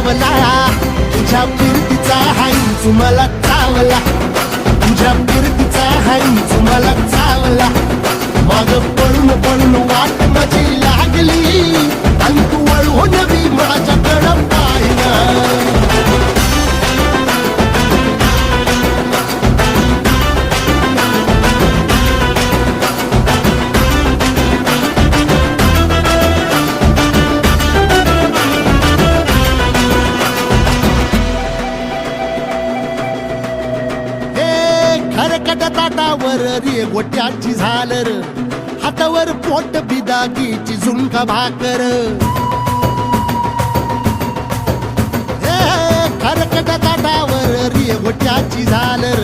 चावला, तुझ्या फिरतीचा हाईच मला चावला, तुझ्या फिरतीचा हाईच मला चावला. माग पळून पळून वाट माझी लागली आणि तू वळून बी माझ्याकडं पाहिना. खरकट ताटावर रे गोट्याची झालर, हातावर पोट बिदागीची झुणका भाकर. खरकट ताटावर रे गोट्याची झालर,